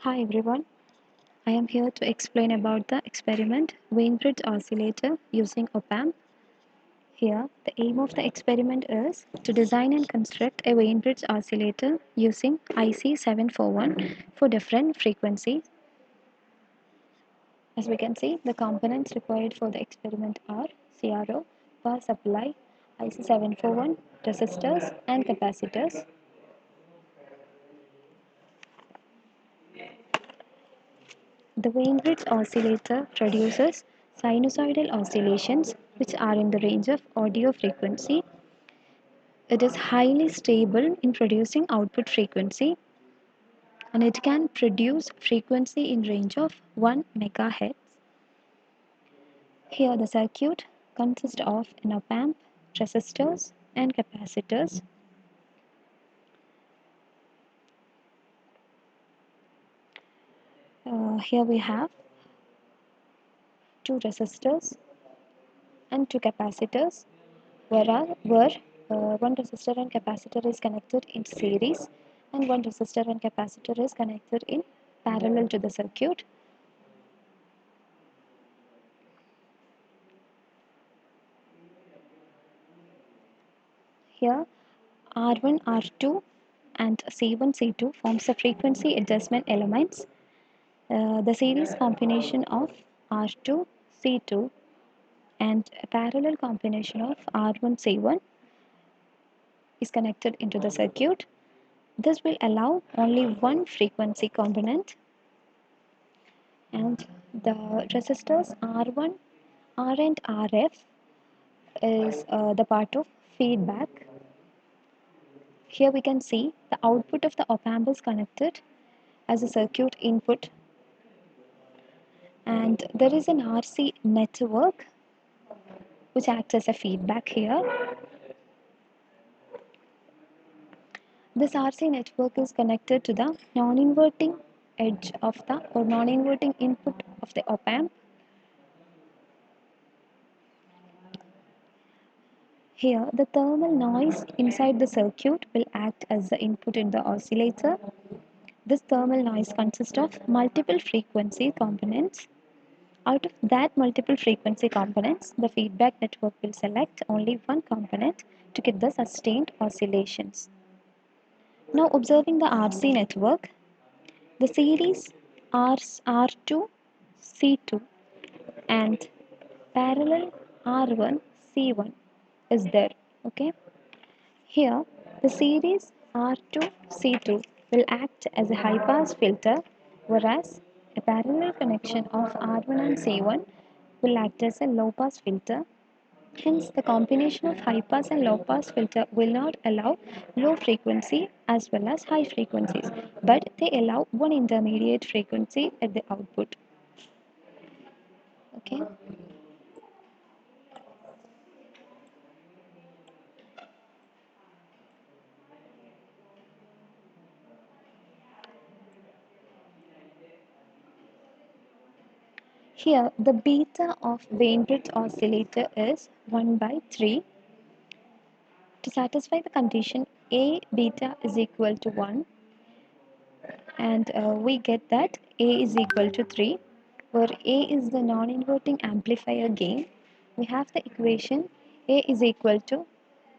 Hi everyone, I am here to explain about the experiment Wien bridge oscillator using op-amp. Here, the aim of the experiment is to design and construct a Wien bridge oscillator using IC741 for different frequencies. As we can see, the components required for the experiment are CRO, power supply, IC741, resistors and capacitors. The Wien-Bridge oscillator produces sinusoidal oscillations which are in the range of audio frequency. It is highly stable in producing output frequency and it can produce frequency in range of 1 megahertz. Here the circuit consists of an op-amp, resistors and capacitors. Here we have two resistors and two capacitors where one resistor and capacitor is connected in series and one resistor and capacitor is connected in parallel to the circuit. Here R1, R2 and C1, C2 forms the frequency adjustment elements. The series combination of R2, C2 and a parallel combination of R1, C1 is connected into the circuit. This will allow only one frequency component, and the resistors R1, R and RF is the part of feedback. Here we can see the output of the op-amp is connected as a circuit input, and there is an RC network which acts as a feedback here. This RC network is connected to the non-inverting edge of the or non-inverting input of the op-amp. Here, the thermal noise inside the circuit will act as the input in the oscillator. This thermal noise consists of multiple frequency components. Out of that multiple frequency components, the feedback network will select only one component to get the sustained oscillations. Now observing the RC network, the series R2, C2 and parallel R1, C1 is there. Okay. Here, the series R2, C2 will act as a high pass filter, whereas a parallel connection of R1 and C1 will act as a low pass filter. Hence, the combination of high pass and low pass filter will not allow low frequency as well as high frequencies, but they allow one intermediate frequency at the output. Okay. Here, the beta of Wien-Bridge oscillator is 1 by 3. To satisfy the condition A beta is equal to 1, and we get that A is equal to 3, where A is the non-inverting amplifier gain. We have the equation A is equal to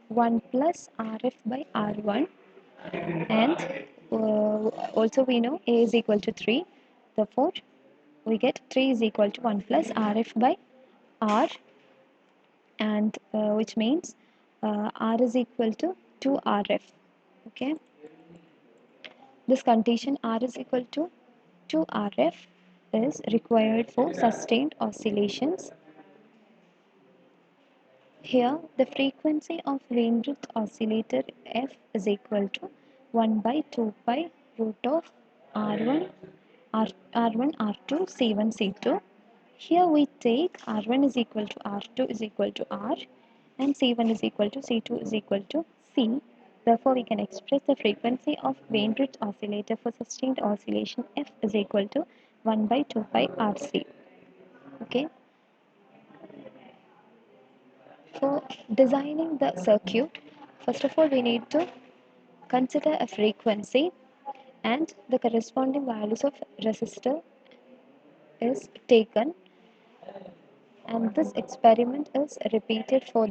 1 plus RF by R1, and also we know A is equal to 3. Therefore, we get 3 is equal to 1 plus RF by R, and which means R is equal to 2 RF. Okay. This condition R is equal to 2 RF is required for sustained oscillations. Here, the frequency of Wien-Bridge oscillator F is equal to 1 by 2 pi root of R1, R1, R2, C1, C2. Here we take R1 is equal to R2 is equal to R and C1 is equal to C2 is equal to C. Therefore, we can express the frequency of Wien-Bridge oscillator for sustained oscillation F is equal to 1 by 2 pi RC. Okay. For designing the circuit, first of all, we need to consider a frequency. and the corresponding values of resistor is taken, and this experiment is repeated for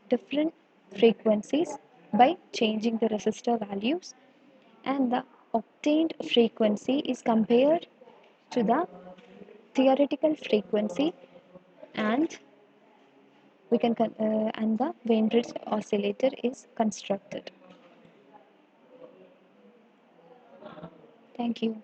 different frequencies by changing the resistor values, and the obtained frequency is compared to the theoretical frequency, and and the Wien bridge oscillator is constructed. Thank you.